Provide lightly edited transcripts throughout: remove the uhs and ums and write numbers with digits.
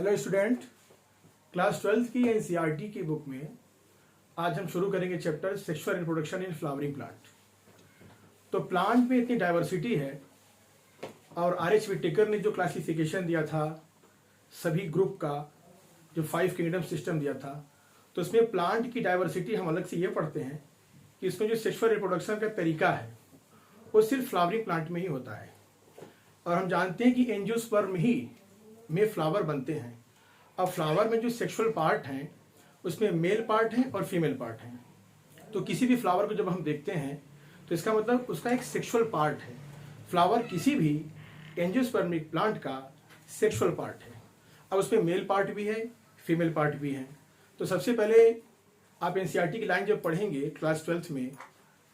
Hello student, class 12th की NCERT की book में आज हम शुरू करेंगे chapter sexual reproduction in flowering plant. तो प्लांट में इतनी डाइवर्सिटी है और आर.एच. विटेकर ने जो क्लासिफिकेशन दिया था सभी ग्रुप का, जो 5 किंगडम सिस्टम दिया था, तो इसमें प्लांट की डाइवर्सिटी हम अलग से ये पढ़ते हैं कि इसमें जो सेक्सुअल रिप्रोडक्शन का तरीका है वो सिर्फ फ्लावरिंग प्लांट में ही होता है। और हम जानते हैं कि एंजियोस्पर्म ही में फ्लावर बनते हैं। अब फ्लावर में जो सेक्सुअल पार्ट हैं उसमें मेल पार्ट है और फीमेल पार्ट है। तो किसी भी फ्लावर को जब हम देखते हैं तो इसका मतलब उसका एक सेक्सुअल पार्ट है। फ्लावर किसी भी एंजियोस्पर्मिक प्लांट का सेक्सुअल पार्ट है। अब उसमें मेल पार्ट भी है, फीमेल पार्ट भी है। तो सबसे पहले आप एनसीईआरटी की लाइन जब पढ़ेंगे क्लास 12th में,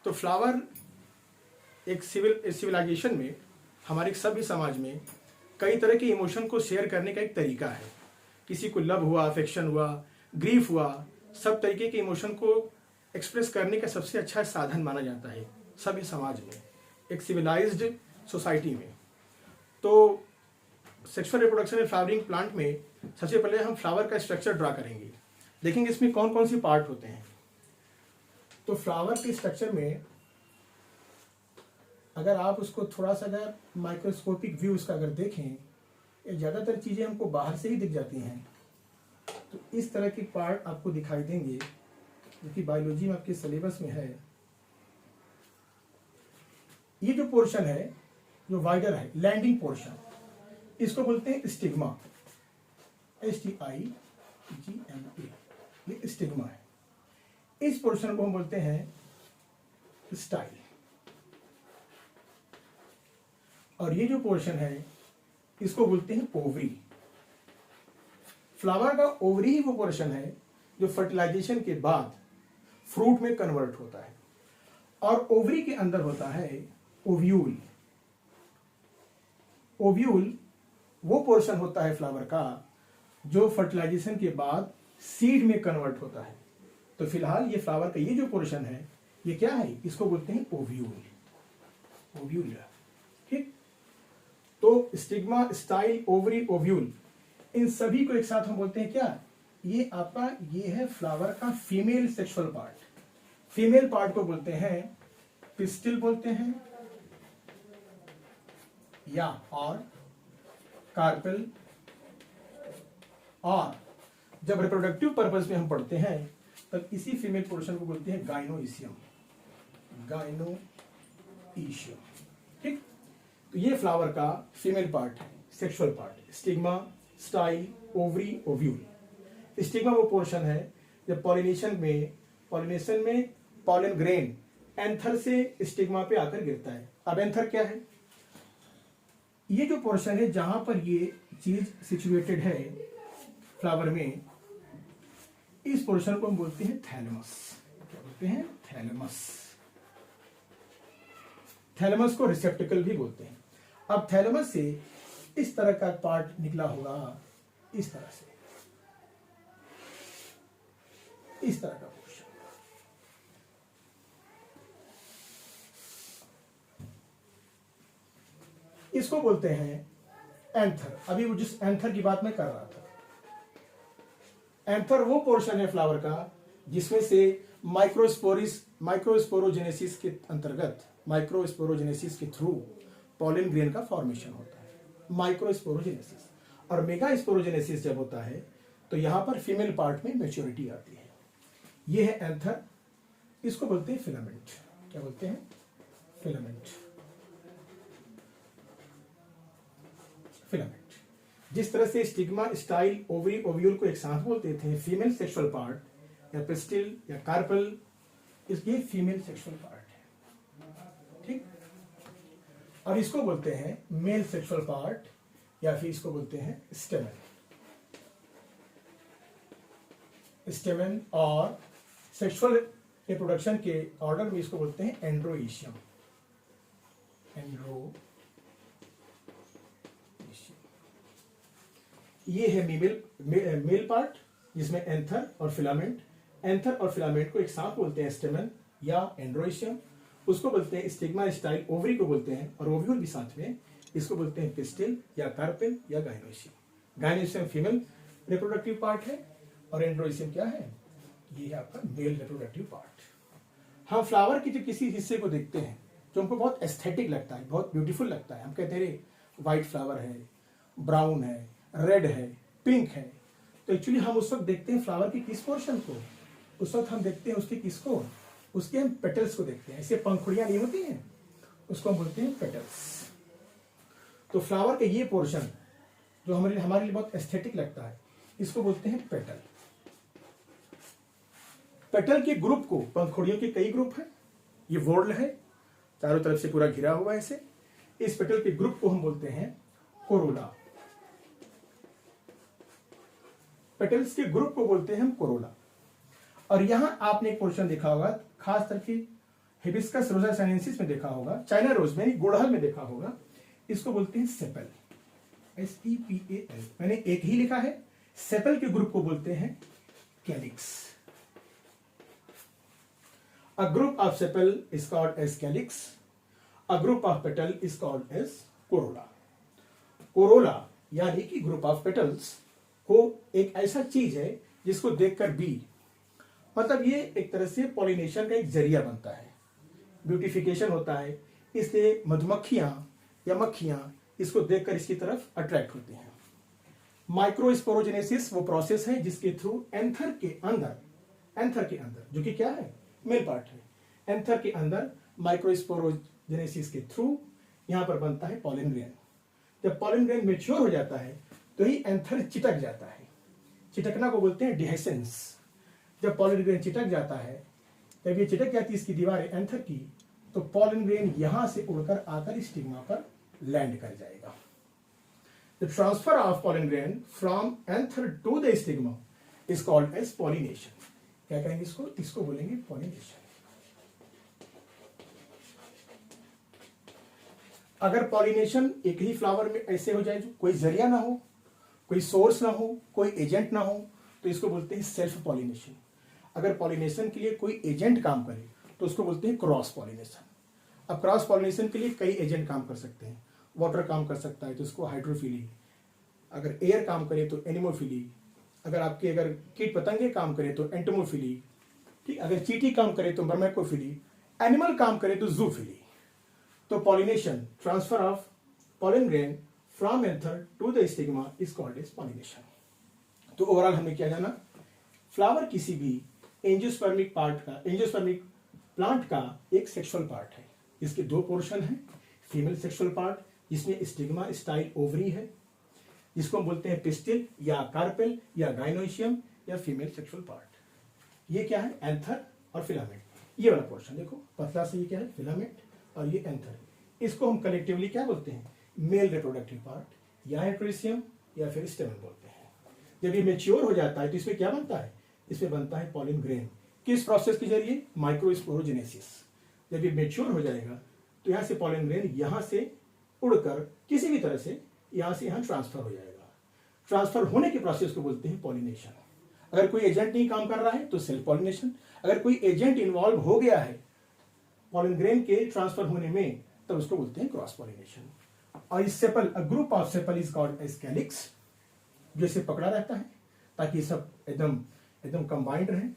तो फ्लावर एक सिविलाइजेशन में, हमारे सभ्य समाज में कई तरह के इमोशन को शेयर करने का एक तरीका है। किसी को लव हुआ, अफेक्शन हुआ, ग्रीफ हुआ, सब तरीके के इमोशन को एक्सप्रेस करने का सबसे अच्छा साधन माना जाता है सभ्य समाज में, एक सिविलाइज्ड सोसाइटी में। तो sexual reproduction in flowering plant में सबसे पहले हम फ्लावर का स्ट्रक्चर ड्रा करेंगे। देखेंगे इसमें कौन कौन सी पार्ट होते हैं। तो फ्लावर के स्ट्रक्चर में अगर आप उसको थोड़ा सा अगर माइक्रोस्कोपिक व्यू उसका अगर देखें, ये ज़्यादातर चीज़ें हमको बाहर से ही दिख जाती हैं। तो इस तरह के पार्ट आपको दिखाई देंगे जो कि बायोलॉजी में आपके सिलेबस में है। ये जो पोर्शन है, जो वाइडर है, लैंडिंग पोर्शन, इसको बोलते हैं स्टिग्मा, STIGMA। ये स्टिग्मा है। इस पोर्शन को हम बोलते हैं स्टाइल। और ये जो पोर्शन है इसको बोलते हैं ओवरी। फ्लावर का ओवरी ही वो पोर्शन है जो फर्टिलाइजेशन के बाद फ्रूट में कन्वर्ट होता है। और ओवरी के अंदर होता है ओव्यूल। ओव्यूल वो पोर्शन होता है फ्लावर का जो फर्टिलाइजेशन के बाद सीड में कन्वर्ट होता है। तो फिलहाल ये फ्लावर का ये जो पोर्शन है ये क्या है, इसको बोलते हैं ओव्यूल। ओव्यूल, ठीक। तो स्टिग्मा, स्टाइल, ओवरी, ओव्यूल, इन सभी को एक साथ हम बोलते हैं क्या, ये आपका ये है फ्लावर का female sexual part. Female part को बोलते हैं पिस्टिल बोलते हैं, या और कार्पेल। और जब रिप्रोडक्टिव पर्पस में हम पढ़ते हैं तब इसी फीमेल पोर्शन को बोलते हैं गाइनोइशियम। गाइनोइशियम, ठीक। तो ये फ्लावर का फीमेल पार्ट है, sexual part. Stigma, style, ovary, ovule. Stigma वो पोर्शन है जब पॉलिनेशन में पॉलन ग्रेन एंथर से स्टिग्मा पे आकर गिरता है। अब एंथर क्या है, ये जो पोर्शन है जहां पर ये चीज सिचुएटेड है फ्लावर में, इस पोर्शन को हम बोलते हैं थैलेमस। क्या बोलते हैं, थैलेमस। थैलेमस को रिसेप्टिकल भी बोलते हैं। अब थैलेमस से इस तरह का पार्ट निकला होगा, इस तरह से, इस तरह का पोर्शन। इसको बोलते हैं एंथर। अभी वो जिस एंथर की बात मैं कर रहा था, एंथर वो पोर्शन है फ्लावर का जिसमें से माइक्रोस्पोरोजेनेसिस के अंतर्गत, माइक्रोस्पोरोजेनेसिस के थ्रू पॉलन ग्रेन का फॉर्मेशन होता है, माइक्रोस्पोरोजेनेसिस। और मेगास्पोरोजेनेसिस जब होता है तो यहां पर फीमेल पार्ट में मैच्योरिटी आती है। ये है एंथर। इसको बोलते हैं फिलामेंट। क्या बोलते हैं, फिलामेंट। फिलामेंट। जिस तरह से स्टिग्मा, स्टाइल, ओवरी, ओव्यूल को एक साथ बोलते थे फीमेल सेक्सुअल पार्ट, या पिस्टिल या कार्पल, इसके फीमेल सेक्सुअल पार्ट है, ठीक। और इसको बोलते हैं मेल सेक्सुअल पार्ट, या फिर इसको बोलते हैं स्टेमन। स्टेमन और सेक्सुअल रिप्रोडक्शन के ऑर्डर में इसको बोलते हैं एंड्रोइशियम। ये है मेल पार्ट जिसमें एंथर और फिलामेंट। एंथर और फिलामेंट को एक साथ बोलते हैं स्टेमन या एंड्रोइशियम। उसको बोलते हैं स्टिग्मा, स्टाइल, ओवरी को बोलते हैं, और ओव्यूल भी साथ में, इसको बोलते हैं पिस्टिल या कार्पेल या गाइनोइशियम। गायनोसियम फीमेल रिप्रोडक्टिव पार्ट है और एंड्रोइसियम क्या है, ये है आपका मेल रिप्रोडक्टिव पार्ट। हम फ्लावर के जब किसी हिस्से को देखते हैं जो हमको बहुत एस्थेटिक लगता है, बहुत ब्यूटीफुल लगता है, हम कहते हैं व्हाइट फ्लावर है, ब्राउन है, रेड है, पिंक है, तो एक्चुअली हम उस वक्त देखते हैं फ्लावर के किस पोर्शन को, उस वक्त हम देखते हैं उसके किसको, उसके हम पेटल्स को देखते हैं। ऐसे पंखुड़ियां नहीं होती हैं, उसको हम बोलते हैं पेटल्स। तो फ्लावर का ये पोर्शन जो हमारे लिए बहुत एस्थेटिक लगता है, इसको बोलते हैं पेटल। पेटल के ग्रुप को, पंखुड़ियों के कई ग्रुप हैं, ये वोर्ल है, चारों तरफ से पूरा घिरा हुआ है ऐसे, इस पेटल के ग्रुप को हम बोलते हैं कोरोला। पेटल्स के ग्रुप को बोलते हैं हम कोरोला। और यहां आपने एक पोर्शन देखा होगा, खास करके हिबिस्कस रोजा साइनेंसिस में देखा होगा, चाइना रोज में, गुड़हल में देखा होगा, इसको बोलते हैं सेपल, SEPAL। मैंने एक ही लिखा है। सेपल के ग्रुप को बोलते हैं calyx. A group of sepal is called as calyx. A group of petal is called as corolla. Corolla यानी कि ग्रुप ऑफ पेटल्स को एक ऐसा चीज है जिसको देखकर बी, मतलब ये एक तरह से पॉलिनेशन का एक जरिया बनता है, ब्यूटिफिकेशन होता है, इसलिए मधुमक्खियां या मक्खियां इसको देखकर इसकी तरफ अट्रैक्ट होती हैं। माइक्रोस्पोरोजेनेसिस वो प्रोसेस है जिसके थ्रू एंथर के अंदर जो कि क्या है, मेल पार्ट है, एंथर के अंदर माइक्रोस्पोरोजेनेसिस के थ्रू यहां पर बनता है पॉलन ग्रेन। जब पॉलन ग्रेन मैच्योर हो जाता है तो ही एंथर चिटक जाता है, चिटकना को बोलते हैं डिहेसेंस। जब पॉलन ग्रेन चिटक जाता है, जब ये चिटक जाती है इसकी दीवार एंथर की, तो पॉलन ग्रेन यहां से उड़कर आकर स्टिग्मा पर लैंड कर जाएगा। The transfer of pollen grain from anther to the stigma is called as pollination. क्या कहेंगे इसको बोलेंगे पॉलिनेशन। अगर पॉलिनेशन एक ही फ्लावर में ऐसे हो जाए, जो कोई जरिया ना हो, कोई सोर्स ना हो, कोई एजेंट ना हो, तो इसको बोलते हैं सेल्फ पॉलिनेशन। अगर पॉलिनेशन के लिए कोई एजेंट काम करे तो उसको बोलते हैं क्रॉस पॉलिनेशन। अब क्रॉस पॉलिनेशन के लिए कई एजेंट काम कर सकते हैं। वाटर काम कर सकता है तो उसको हाइड्रोफिली, अगर एयर काम करे तो एनिमोफिली, अगर कीट पतंगे काम करे तो एंटोमोफिली, ठीक, अगर चींटी काम करे तो बर्मैकोफिली, एनिमल काम करे तो जूफिली। तो pollination, transfer of pollen grain from anther to the stigma is called as pollination. तो ओवरऑल हमें क्या जाना, फ्लावर किसी भी एंजियोस्पर्मिक प्लांट का एक सेक्सुअल पार्ट है। इसके दो पोर्शन हैं, फीमेल सेक्सुअल पार्ट जिसमें स्टिग्मा स्टाइल ओवरी है, जिसको हम बोलते हैं पिस्टिल या कार्पेल या गाइनोशियम या फीमेल सेक्सुअल पार्ट। ये क्या है, एंथर और फिलामेंट। ये वाला पोर्शन देखो पतला से, ये क्या है, फिलामेंट, और ये एंथर। इसको हम कलेक्टिवली क्या बोलते हैं, मेल रिप्रोडक्टिव पार्ट या एंड्रोइसियम या फिर स्टेमन बोलते हैं। जब ये मेच्योर हो जाता है तो इसमें क्या बनता है, इसमें बनता है पॉलन ग्रेन। किस प्रोसेस के जरिए, माइक्रोस्पोरोजेनेसिस। जब ये मेच्योर हो जाएगा तो यहाँ से पॉलन ग्रेन यहाँ से उड़कर किसी भी तरह से यहाँ से यहाँ ट्रांसफर हो जाएगा। ट्रांसफर होने के प्रोसेस को बोलते हैं पॉलिनेशन। अगर कोई एजेंट नहीं काम कर रहा है तो सेल्फ पॉलिनेशन। अगर कोई एजेंट इन्वॉल्व हो गया है पॉलन ग्रेन के ट्रांसफर होने में, तब उसको बोलते हैं क्रॉस पॉलिनेशन। और इस sepal, a group of sepal is called as calyx, जो इसे पकड़ा रहता है ताकि सब एकदम कंबाइंड रहे।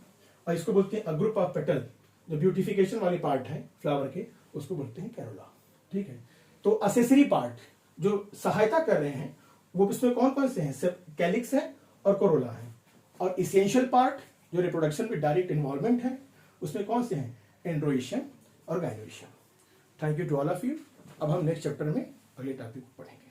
और इसको बोलते हैं अ ग्रुप ऑफ पेटल, जो ब्यूटिफिकेशन वाली पार्ट है फ्लावर के, उसको बोलते हैं कैरोला। ठीक है, तो असेसरी पार्ट जो सहायता कर रहे हैं वो इसमें कौन कौन से हैं, सब कैलिक्स है और कोरोला है। और इसेंशियल पार्ट जो रिप्रोडक्शन में डायरेक्ट इन्वॉल्वमेंट है, उसमें कौन से हैं, एंड्रोइशियम और gynoecium. Thank you to all of you. अब हम नेक्स्ट चैप्टर में अगले टॉपिक को पढ़ेंगे।